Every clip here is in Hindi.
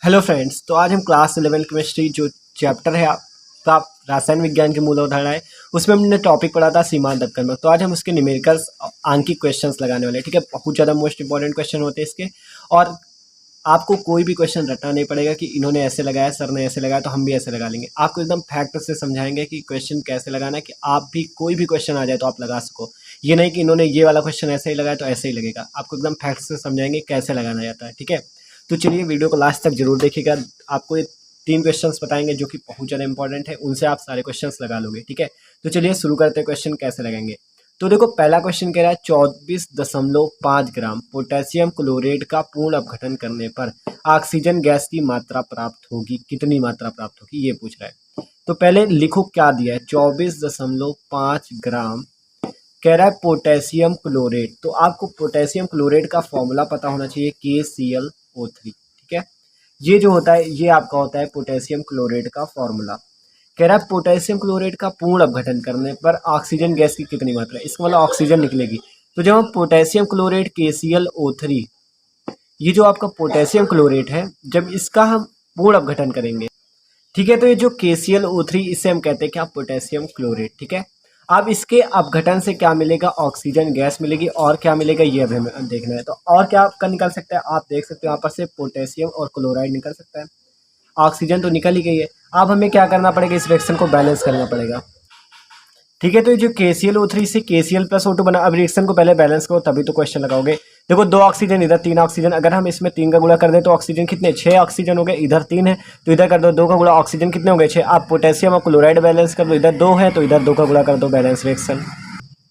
हेलो फ्रेंड्स, तो आज हम क्लास 11 केमिस्ट्री जो चैप्टर है आपका रासायन विज्ञान की मूल अवधारणाएं, उसमें हमने टॉपिक पढ़ा था सीमांत अपकर्मक। तो आज हम उसके न्यूमेरिकल्स आंकिक क्वेश्चंस लगाने वाले हैं। ठीक है, बहुत ज़्यादा मोस्ट इंपॉर्टेंट क्वेश्चन होते हैं इसके। और आपको कोई भी क्वेश्चन रटना नहीं पड़ेगा कि इन्होंने ऐसे लगाया, सर ने ऐसे लगाया तो हम भी ऐसे लगा लेंगे। आपको एकदम फैक्ट से समझाएंगे कि क्वेश्चन कैसे लगाना है, कि आप भी कोई भी क्वेश्चन आ जाए तो आप लगा सको। ये नहीं कि इन्होंने ये वाला क्वेश्चन ऐसे ही लगाया तो ऐसे ही लगेगा। आपको एकदम फैक्ट से समझाएंगे कैसे लगाना जाता है। ठीक है, तो चलिए वीडियो को लास्ट तक जरूर देखिएगा। आपको ये 3 क्वेश्चंस बताएंगे जो कि बहुत ज़्यादा इंपॉर्टेंट है, उनसे आप सारे क्वेश्चंस लगा लोगे। ठीक है, तो चलिए शुरू करते हैं क्वेश्चन कैसे लगाएंगे। तो देखो, पहला क्वेश्चन कह रहा है 24.5 ग्राम पोटेशियम क्लोराइड का पूर्ण अपघटन करने पर ऑक्सीजन गैस की मात्रा प्राप्त होगी। कितनी मात्रा प्राप्त होगी ये पूछ रहा है। तो पहले लिखो क्या दिया है। 24.5 ग्राम कह रहा है पोटेशियम क्लोराइड। तो आपको पोटेशियम क्लोराइड का फॉर्मूला पता होना चाहिए, KClO3। ठीक है, ये जो होता है ये आपका होता है पोटेशियम क्लोराइड का फॉर्मूला। कह रहा है पोटेशियम क्लोराइड का पूर्ण अपघटन करने पर ऑक्सीजन गैस की कितनी मात्रा है, इसका मतलब ऑक्सीजन निकलेगी। तो जब हम पोटेशियम क्लोराइड KClO3, ये जो आपका पोटेशियम क्लोराइड है, जब इसका हम पूर्ण अपघटन करेंगे, ठीक है, तो ये जो KClO3 इसे हम कहते हैं क्या, पोटेशियम क्लोराइड। ठीक है, अब इसके अपघटन से क्या मिलेगा, ऑक्सीजन गैस मिलेगी। और क्या मिलेगा ये अभी हमें देखना है। तो और क्या आपका निकल सकता है, आप देख सकते हो यहाँ पर से पोटेशियम और क्लोराइड निकल सकता है। ऑक्सीजन तो निकल ही गई है। अब हमें क्या करना पड़ेगा, इस रिएक्शन को बैलेंस करना पड़ेगा। ठीक है, तो ये जो KClO3 से KCl+O2 बना, अब रिएक्शन को पहले बैलेंस करो तभी तो क्वेश्चन लगाओगे। देखो, 2 ऑक्सीजन इधर, 3 ऑक्सीजन, अगर हम इसमें 3 का गुणा कर दें तो ऑक्सीजन कितने, 6 ऑक्सीजन हो गए। इधर 3 है तो इधर कर दो 2 का गुणा, ऑक्सीजन कितने हो गए, 6। आप पोटेशियम और क्लोराइड बैलेंस कर दो, इधर 2 है तो इधर 2 का गुणा कर दो, बैलेंस रिएक्शन।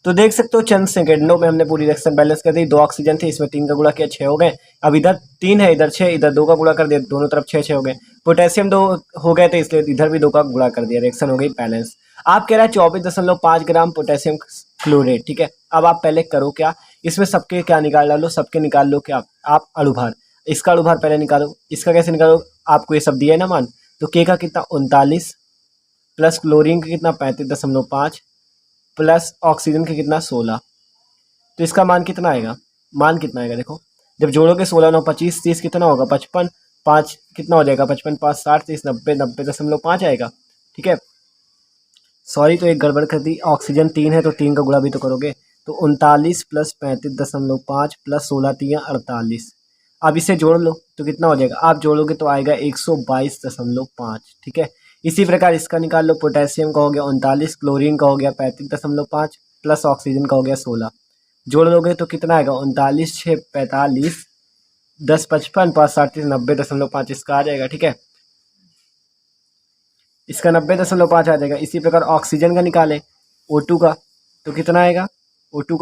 तो देख सकते हो चंद सेकंडों में हमने पूरी रिएक्शन बैलेंस कर दी। 2 ऑक्सीजन थे, इसमें 3 का गुणा किया, 6 हो गए। अब इधर 3 है, इधर 6, इधर 2 का गुणा कर दिया, दोनों तरफ 6 हो गए। पोटेशियम 2 हो गए थे, इसलिए इधर भी 2 का गुणा कर दिया, रिएक्शन हो गई बैलेंस। आप कह रहा है 24.5 ग्राम पोटेशियम क्लोराइड। ठीक है, अब आप पहले करो क्या, इसमें सबके क्या निकाल डालो, सबके निकाल लो क्या आप अणुभार। इसका अणुभार पहले निकालो, इसका कैसे निकालो, आपको ये सब दिया है ना मान। तो के का कितना 39, प्लस क्लोरीन का कितना 35.5, प्लस ऑक्सीजन का कितना 16। तो इसका मान कितना आएगा, मान कितना आएगा देखो, जब जोड़ोगे 16 9 25 30 कितना होगा 55, 5 कितना हो जाएगा 55 5 60 30 90 90.5 आएगा। ठीक है, सॉरी तो एक गड़बड़ कर दी, ऑक्सीजन 3 है तो 3 का गुणा भी तो करोगे। तो 39 प्लस 35.5 प्लस 16 3 48। अब इसे जोड़ लो तो कितना हो जाएगा, आप जोड़ोगे तो आएगा 122.5। ठीक है, इसी प्रकार इसका निकाल लो। पोटेशियम का हो गया 39, क्लोरीन का हो गया 35.5, प्लस ऑक्सीजन का हो गया 16। जोड़ लोगे तो कितना आएगा 39 6 45, 10 55 5 60 90.5 इसका आ जाएगा। ठीक है, इसका 90.5 आ जाएगा। इसी प्रकार ऑक्सीजन का निकालें, O2 का, तो कितना आएगा O2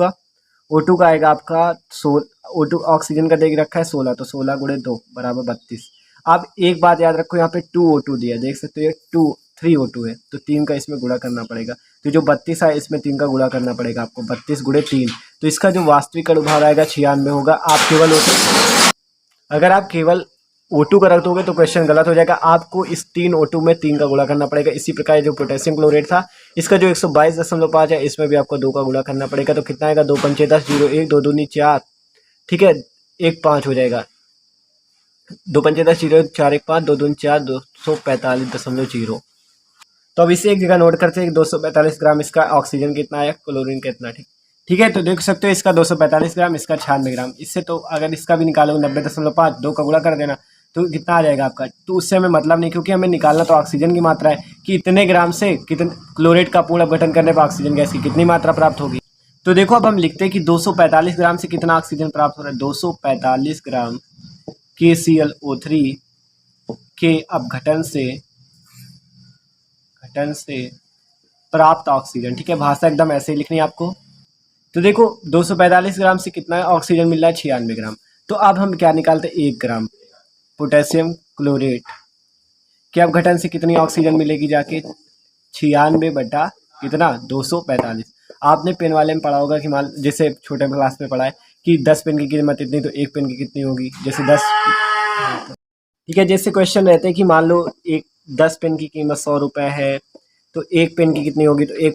का आएगा आपका O2 ऑक्सीजन का देख रखा है 16, तो 16 गुणे 2 बराबर 32। अब एक बात याद रखो, यहाँ पे 2O2 दिया है, देख सकते हो ये 3O2 है, तो 3 का इसमें गुणा करना पड़ेगा। तो जो 32 है इसमें 3 का गुणा करना पड़ेगा आपको, 32 गुणे 3। तो इसका जो वास्तविक अणुभार आएगा 96 होगा। आप केवल अगर आप केवल O2 का रख दोगे तो क्वेश्चन गलत हो जाएगा। आपको इस 3 O2 में 3 का गुणा करना पड़ेगा। इसी प्रकार जो पोटेशियम क्लोराइड था, इसका जो 122.5 है, इसमें भी आपको 2 का गुणा करना पड़ेगा। तो कितना आएगा 2 पंचे 10 0 1 2 दूनी 4। ठीक है, 1 5 हो जाएगा, 2 पंचे 10 0 4 1 5 2 दूनी 4 245.0। तो अब इसे एक जगह नोट करते हैं, 245 ग्राम इसका ऑक्सीजन कितना है, क्लोरीन कितना। ठीक ठीक है, तो देख सकते हो इसका 245 ग्राम, इसका 96 ग्राम। इससे तो अगर इसका भी निकालोगे 90.5, 2 का गुणा कर देना तो कितना आ जाएगा आपका। तो उससे हमें मतलब नहीं, क्योंकि हमें निकालना तो ऑक्सीजन की मात्रा है कि इतने ग्राम से कितने क्लोराइड का पूर्ण अपघटन करने पर ऑक्सीजन गैस की कितनी मात्रा प्राप्त होगी। तो देखो, अब हम लिखते हैं कि 245 ग्राम से कितना ऑक्सीजन प्राप्त हो रहा है, 245 ग्राम KClO3 के अपघटन से प्राप्त ऑक्सीजन। ठीक है, भाषा एकदम ऐसे ही लिखनी है आपको। तो देखो 245 ग्राम से कितना है ऑक्सीजन मिल रहा है, 96 ग्राम। तो अब हम क्या निकालते हैं, 1 ग्राम पोटेशियम क्लोराइड के अपघटन से कितनी ऑक्सीजन मिलेगी जाके, 96 बटा कितना 245। आपने पेन वाले में पढ़ा होगा कि मान जैसे छोटे क्लास में पढ़ा है कि 10 पेन की कीमत इतनी, तो 1 पेन की कितनी होगी, जैसे 10। ठीक है, जैसे क्वेश्चन रहते हैं कि मान लो 10 पेन की कीमत 100 रुपये है, तो 1 पेन की कितनी होगी। तो 1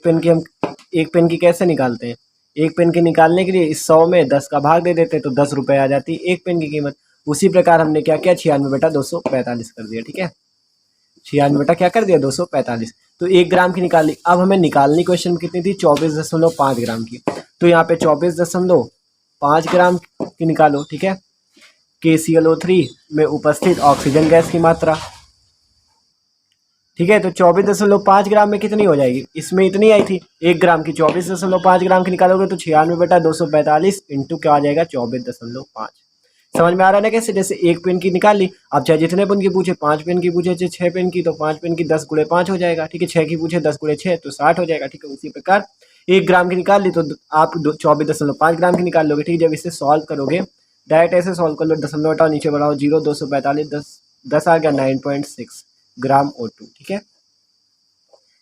पेन की कैसे निकालते हैं, 1 पेन की निकालने के लिए इस 100 में 10 का भाग दे देते हैं तो 10 रुपये आ जाती है 1 पेन की कीमत। उसी प्रकार हमने क्या किया, 96/245 कर दिया। ठीक है, 96 क्या कर दिया, 245। तो 1 ग्राम की निकाली। अब हमें निकालनी क्वेश्चन में कितनी थी, 24.5 ग्राम की। तो यहाँ पे 24.5 ग्राम की निकालो। ठीक है, KClO3 में उपस्थित ऑक्सीजन गैस की मात्रा। ठीक है, तो 24.5 ग्राम में कितनी हो जाएगी, इसमें इतनी आई थी 1 ग्राम की, 24.5 ग्राम की निकालोगे तो 96/245 इंटू क्या आ जाएगा, 24.5। समझ में आ रहा है ना कैसे, जैसे 1 पेन की निकाल ली, अब चाहे जितने पेन की पूछे, 5 पेन की पूछे, चाहे 6 पेन की, तो 5 पेन की 10 गुणे 5 हो जाएगा। ठीक है, 6 की पूछे 10 गुणे 6 तो 60 हो जाएगा। ठीक है, उसी प्रकार 1 ग्राम की निकाल ली तो आप 24.5 ग्राम की निकाल लोगे। ठीक है, जब इसे सॉल्व करोगे, डायरेक्ट ऐसे सॉल्व कर लो, दशमलव हटाओ, नीचे बढ़ाओ 0, 245, 10 आ गया 9.6 ग्राम O2। ठीक है,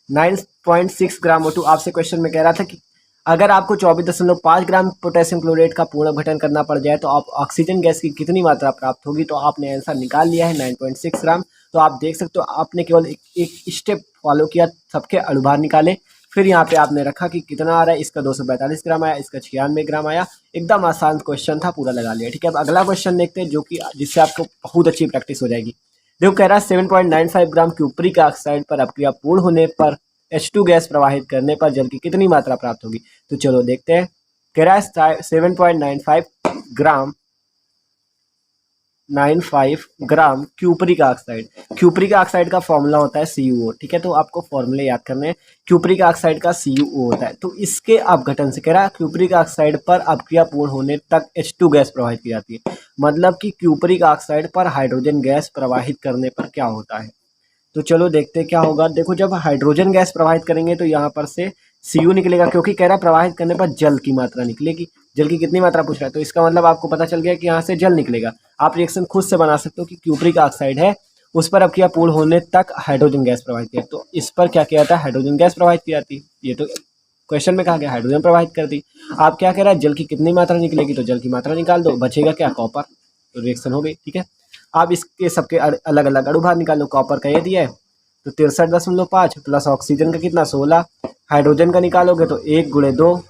9.6 ग्राम O2। आपसे क्वेश्चन में कह रहा था कि अगर आपको 24.5 ग्राम पोटेशियम क्लोरेट का पूर्ण अपघटन करना पड़ जाए तो आप ऑक्सीजन गैस की कितनी मात्रा प्राप्त होगी, तो आपने आंसर निकाल लिया है 9.6 ग्राम। तो आप देख सकते हो आपने केवल एक स्टेप फॉलो किया, सबके अणुभार निकाले, फिर यहाँ पे आपने रखा कि कितना आ रहा है, इसका 245 ग्राम आया, इसका 96 ग्राम आया। एकदम आसान क्वेश्चन था, पूरा लगा लिया। ठीक है, अब अगला क्वेश्चन देखते हैं जो कि जिससे आपको बहुत अच्छी प्रैक्टिस हो जाएगी। देखो कह रहा है 7.95 ग्राम क्यूप्रिक ऑक्साइड पर अपक्रिया पूर्ण होने पर H2 गैस प्रवाहित करने पर जल की कितनी मात्रा प्राप्त होगी। तो चलो देखते हैं। कह रहा है 7.95 ग्राम 95 ग्राम क्यूप्रिक ऑक्साइड। क्यूप्रिक ऑक्साइड का फॉर्मूला होता है CuO। ठीक है, तो आपको फॉर्मूले याद करने हैं। क्यूप्रिक ऑक्साइड का CuO होता है। तो इसके अपघटन से कह रहा है क्यूप्रिक ऑक्साइड पर अपक्रिया पूर्ण होने तक H2 गैस प्रवाहित की जाती है। मतलब कि क्यूप्रिक ऑक्साइड पर हाइड्रोजन गैस प्रवाहित करने पर क्या होता है। तो चलो देखते हैं क्या होगा। देखो जब हाइड्रोजन गैस प्रवाहित करेंगे तो यहाँ पर से Cu निकलेगा, क्योंकि कह रहा है प्रवाहित करने पर जल की मात्रा निकलेगी। जल की कितनी मात्रा पूछ रहा है, तो इसका मतलब आपको पता चल गया कि यहाँ से जल निकलेगा। आप रिएक्शन खुद से बना सकते हो कि क्यूप्रिक ऑक्साइड है, उस पर अपक्रिया पूर्ण होने तक हाइड्रोजन गैस प्रवाहित किया, तो इस पर क्या किया जाता है, हाइड्रोजन गैस प्रवाहित की जाती है। ये तो क्वेश्चन में कहा गया हाइड्रोजन प्रवाहित कर दी। आप क्या कह रहा है, जल की कितनी मात्रा निकलेगी, तो जल की मात्रा निकाल दो, बचेगा क्या, कॉपर। तो रिएक्शन हो गई। ठीक है, आप इसके सबके अलग अलग अणुभार निकालो। कॉपर का ये दिया है तो 63.5 प्लस ऑक्सीजन का कितना 16, हाइड्रोजन का निकालोगे तो 1 गुणे 2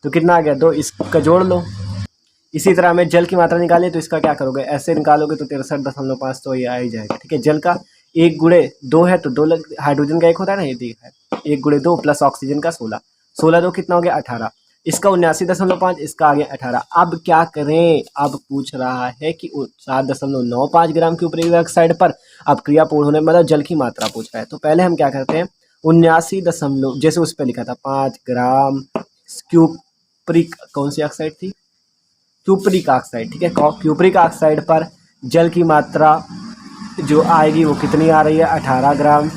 तो कितना आ गया 2, इसका जोड़ लो। इसी तरह हमें जल की मात्रा निकाली तो इसका क्या करोगे, ऐसे निकालोगे तो 63.5 तो ये आ ही जाएगा। ठीक है, जल का 1 गुणे 2 है तो 2, हाइड्रोजन का 1 होता है ना, ये देखा है 1 गुणे 2 प्लस ऑक्सीजन का 16, 16 2 कितना हो गया 18, इसका 79.5, इसका आ गया 18। अब क्या करें, अब पूछ रहा है कि 7.95 ग्राम क्यूप्रिक ऑक्साइड पर अपक्रिया पूर्ण होने मतलब जल की मात्रा पूछ रहा है। तो पहले हम क्या करते हैं, 79 जैसे उस पर लिखा था 5 ग्राम क्यूप्रिक, कौन सी ऑक्साइड थी, क्यूप्रिक ऑक्साइड। ठीक है, क्यूप्रिक ऑक्साइड पर जल की मात्रा जो आएगी वो कितनी आ रही है, 18 ग्राम।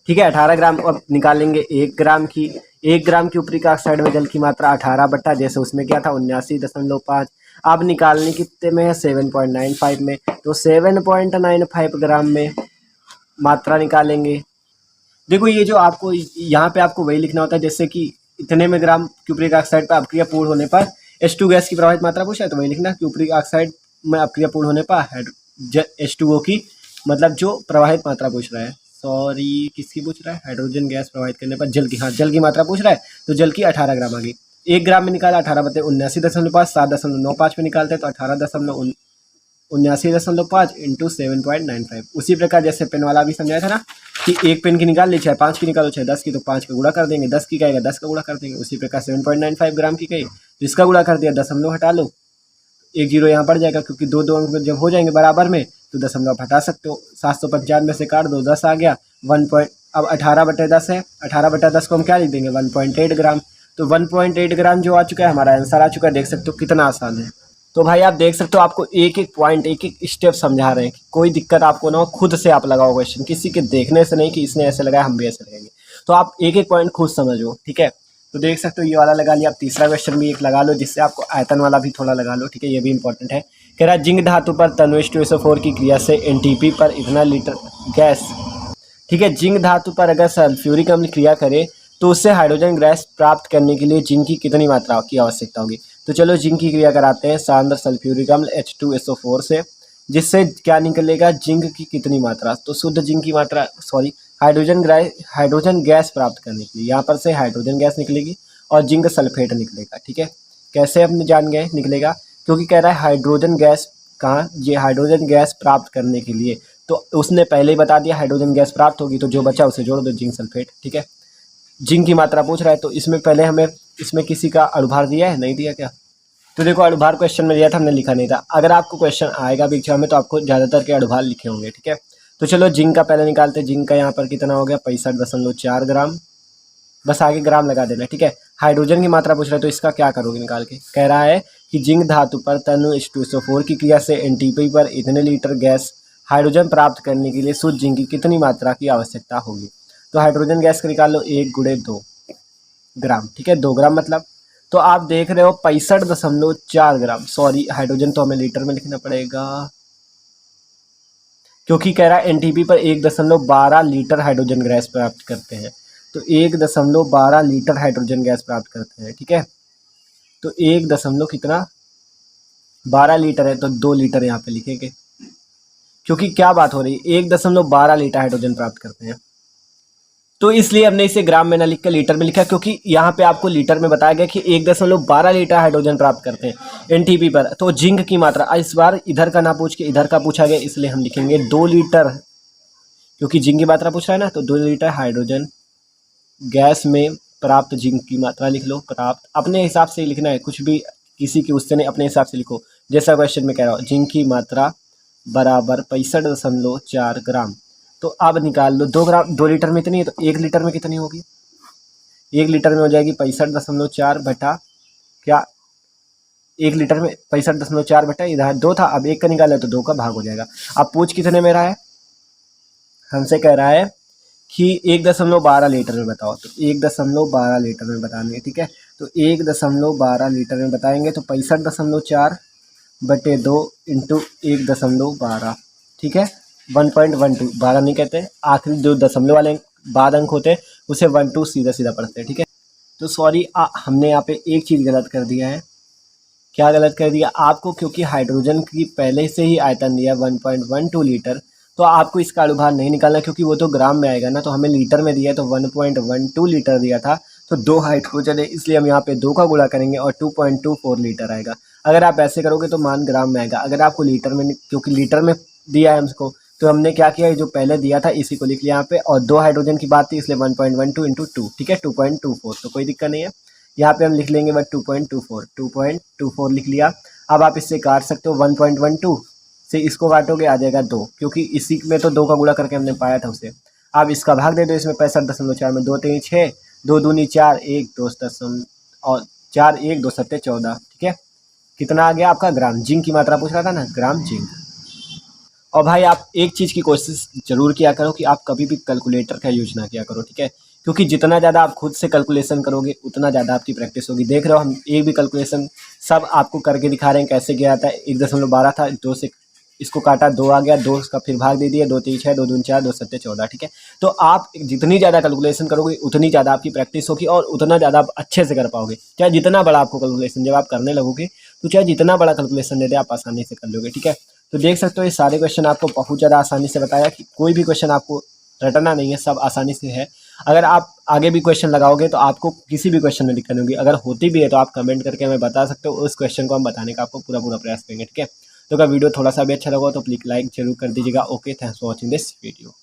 ठीक है, 18 ग्राम। अब निकालेंगे 1 ग्राम की, 1 ग्राम क्यूप्रिक ऑक्साइड में जल की मात्रा 18 बट्टा जैसे उसमें क्या था 79.5। अब निकालने कितने में है, 7.95 में, तो 7.95 ग्राम में मात्रा निकालेंगे। देखो ये जो आपको यहाँ पे आपको वही लिखना होता है, जैसे कि इतने में ग्राम क्यूप्रिक ऑक्साइड पर अपक्रिया पूर्ण होने पर H2 गैस की प्रवाहित मात्रा पूछा है, तो वही लिखना क्यूप्रिक ऑक्साइड में अपक्रिया पूर्ण होने पर H2O की मतलब जो प्रवाहित मात्रा पूछ रहा है, सॉरी किसकी पूछ रहा है, हाइड्रोजन गैस प्रवाहित करने पर जल की, हाँ जल की मात्रा पूछ रहा है, तो जल की 18 ग्राम आ गई। 1 ग्राम में निकाला 18 बटे 79.5, 7.95 में निकालते हैं तो 18.79.5 इंटू 7.95। उसी प्रकार जैसे पेन वाला भी समझाया था ना कि 1 पेन की निकाल ली, चाहे 5 की निकालो चाहे 10 की, तो 5 का गुणा कर देंगे, 10 की कहेगा 10 का गुणा कर देंगे। उसी प्रकार 7.95 ग्राम की कही तो इसका गुणा कर दिया, दशमलव हटा लो, 1 0 यहाँ पड़ जाएगा, क्योंकि दो अंक जब हो जाएंगे बराबर में तो दशमलव हटा सकते हो। 795 में से काट दो, 10 आ गया 1 अब 18/10 है, 18/10 को हम क्या लिख देंगे 1.8 ग्राम। तो 1.8 ग्राम जो आ चुका है हमारा आंसर आ चुका है। देख सकते हो कितना आसान है। तो भाई आप देख सकते हो आपको एक एक पॉइंट एक एक स्टेप समझा रहे हैं कि कोई दिक्कत आपको ना हो, खुद से आप लगाओ क्वेश्चन, किसी के देखने से नहीं कि इसने ऐसे लगाया हम भी ऐसे लगाएंगे। तो आप एक एक पॉइंट खुद समझो। ठीक है, तो देख सकते हो ये वाला लगा लिया। आप तीसरा क्वेश्चन भी एक लगा लो, जिससे आपको आयतन वाला भी थोड़ा लगा लो। ठीक है, ये भी इंपॉर्टेंट है। कह रहा है जिंक धातु पर तनु H2SO4 की क्रिया से NTP पर इतना लीटर गैस। ठीक है, जिंक धातु पर अगर सल्फ्यूरिक अम्ल क्रिया करे तो उससे हाइड्रोजन गैस प्राप्त करने के लिए जिंक की कितनी मात्रा की आवश्यकता होगी। तो चलो जिंक की क्रिया कराते हैं सांद्र सल्फ्यूरिक अम्ल H2SO4 से, जिससे क्या निकलेगा, जिंक की कितनी मात्रा, तो शुद्ध जिंक की मात्रा, सॉरी हाइड्रोजन गैस प्राप्त करने के लिए यहाँ पर से हाइड्रोजन गैस निकलेगी और जिंक सल्फेट निकलेगा। ठीक है, कैसे हम जान गए निकलेगा, क्योंकि कह रहा है हाइड्रोजन गैस कहाँ, ये हाइड्रोजन गैस प्राप्त करने के लिए, तो उसने पहले ही बता दिया हाइड्रोजन गैस प्राप्त होगी, तो जो बचा उसे जोड़ दो, जिंक सल्फेट। ठीक है, जिंक की मात्रा पूछ रहा है, तो इसमें पहले हमें इसमें किसी का अणुभार दिया है, नहीं दिया क्या? तो देखो अणुभार क्वेश्चन में दिया था, हमने लिखा नहीं था। अगर आपको क्वेश्चन आएगा भी एग्जाम में तो आपको ज़्यादातर के अणुभार लिखे होंगे। ठीक है, तो चलो जिंक का पहले निकालते हैं। जिंक का यहाँ पर कितना हो गया, 65.4 ग्राम, बस आगे ग्राम लगा देना। ठीक है, हाइड्रोजन की मात्रा पूछ रहा है, तो इसका क्या करोगे निकाल के। कह रहा है कि जिंक धातु पर तनु H2SO4 की क्रिया से एनटीपी पर इतने लीटर गैस हाइड्रोजन प्राप्त करने के लिए शुद्ध जिंक की कितनी मात्रा की आवश्यकता होगी। तो हाइड्रोजन गैस का निकाल लो 1 × 2 ग्राम। ठीक है, 2 ग्राम मतलब, तो आप देख रहे हो 65.4 ग्राम। सॉरी, हाइड्रोजन तो हमें लीटर में लिखना पड़ेगा, क्योंकि कह रहा है एनटीपी पर 1.12 लीटर हाइड्रोजन गैस प्राप्त करते हैं, तो 1.12 लीटर हाइड्रोजन गैस प्राप्त करते हैं। ठीक है, तो 1 दशमलव कितना 12 लीटर है, तो 2 लीटर यहाँ पे लिखेंगे, क्योंकि क्या बात हो रही है, 1.12 लीटर हाइड्रोजन प्राप्त करते हैं, तो इसलिए हमने इसे ग्राम में ना लिख कर लीटर में लिखा, क्योंकि यहाँ पे आपको लीटर में बताया गया कि 1.12 लीटर हाइड्रोजन प्राप्त करते हैं एनटीपी पर। तो जिंक की मात्रा इस बार इधर का ना पूछ के इधर का पूछा गया, इसलिए हम लिखेंगे 2 लीटर, क्योंकि जिंक की मात्रा पूछ रहा है ना, तो 2 लीटर हाइड्रोजन गैस में प्राप्त जिंक की मात्रा लिख लो। प्राप्त अपने हिसाब से ही लिखना है, कुछ भी किसी के उससे नहीं, अपने हिसाब से लिखो, जैसा क्वेश्चन में कह रहा हूँ। जिंक की मात्रा बराबर 65.4 ग्राम, तो अब निकाल लो 2 ग्राम, 2 लीटर में इतनी है, तो 1 लीटर में कितनी होगी, 1 लीटर में हो जाएगी 65.4 बटा क्या, 1 लीटर में 65.4 बटा इधर 2 था, अब 1 का निकाला तो 2 का भाग हो जाएगा। अब पूछ कितने में रहा है, हमसे कह रहा है कि 1.12 लीटर में बताओ, तो 1.12 लीटर में बताने। ठीक है, तो 1.12 लीटर में बताएंगे, तो 65.4 बटे 2 इंटू 1.12। ठीक है, 1.12, 12 नहीं कहते, आखिरी जो दशमलव वाले बाद अंक होते हैं उसे 12 सीधा सीधा पढ़ते हैं। ठीक है, तो सॉरी हमने यहाँ पे एक चीज़ गलत कर दिया है। क्या गलत कर दिया आपको, क्योंकि हाइड्रोजन की पहले से ही आयतन दिया 1.12 लीटर, तो आपको इसका अणुभार नहीं निकालना, क्योंकि वो तो ग्राम में आएगा ना, तो हमें लीटर में दिया है, तो 1.12 लीटर दिया था, तो 2 हाइड्रोजन है, इसलिए हम यहाँ पे 2 का गुणा करेंगे और 2.24 लीटर आएगा। अगर आप ऐसे करोगे तो मान ग्राम में आएगा, अगर आपको लीटर में, क्योंकि लीटर में दिया है हमको, तो हमने क्या किया, जो पहले दिया था इसी को लिख लिया यहाँ पे, और 2 हाइड्रोजन की बात थी इसलिए 1.12 इंटू 2। ठीक है, 2.24, तो कोई दिक्कत नहीं है, यहाँ पे हम लिख लेंगे बट 2.24 लिख लिया। अब आप इससे काट सकते हो, 1.12 से इसको काटोगे आ जाएगा 2, क्योंकि इसी में तो 2 का गुणा करके हमने पाया था उसे। अब इसका भाग दे दो इसमें, 65.4 में 2 3 6, 2 दूनी 4, 1 2 दशमलव और 4 1 2 7 14। ठीक है, कितना आ गया आपका ग्राम, जिंक की मात्रा पूछ रहा था ना, ग्राम जिंक। और भाई आप एक चीज़ की कोशिश जरूर किया करो कि आप कभी भी कैलकुलेटर का यूज ना किया करो। ठीक है, क्योंकि जितना ज़्यादा आप खुद से कैलकुलेशन करोगे उतना ज़्यादा आपकी प्रैक्टिस होगी। देख रहे हो हम एक भी कैलकुलेशन सब आपको करके दिखा रहे हैं कैसे गया था। 1.12 था, 2 से इसको काटा 2 आ गया, 2 का फिर भाग दे दिया, 2 3 6, 2 दूनी 4, 2 7 14। ठीक है, तो आप जितनी ज़्यादा कैलकुलेशन करोगे उतनी ज़्यादा आपकी प्रैक्टिस होगी और उतना ज़्यादा आप अच्छे से कर पाओगे। चाहे जितना बड़ा आपको कैलकुलेशन जब आप करने लगोगे, तो चाहे जितना बड़ा कैलकुलेशन दे दे आप आसानी से कर लोगे। ठीक है, तो देख सकते हो ये सारे क्वेश्चन आपको बहुत ज़्यादा आसानी से बताया कि कोई भी क्वेश्चन आपको रटना नहीं है, सब आसानी से है। अगर आप आगे भी क्वेश्चन लगाओगे तो आपको किसी भी क्वेश्चन में दिक्कत नहीं होगी, अगर होती भी है तो आप कमेंट करके हमें बता सकते हो, उस क्वेश्चन को हम बताने का आपको पूरा प्रयास करेंगे। ठीक है, तो अगर वीडियो थोड़ा सा भी अच्छा लगा तो प्लीज लाइक जरूर कर दीजिएगा। Okay, thanks for watching this video.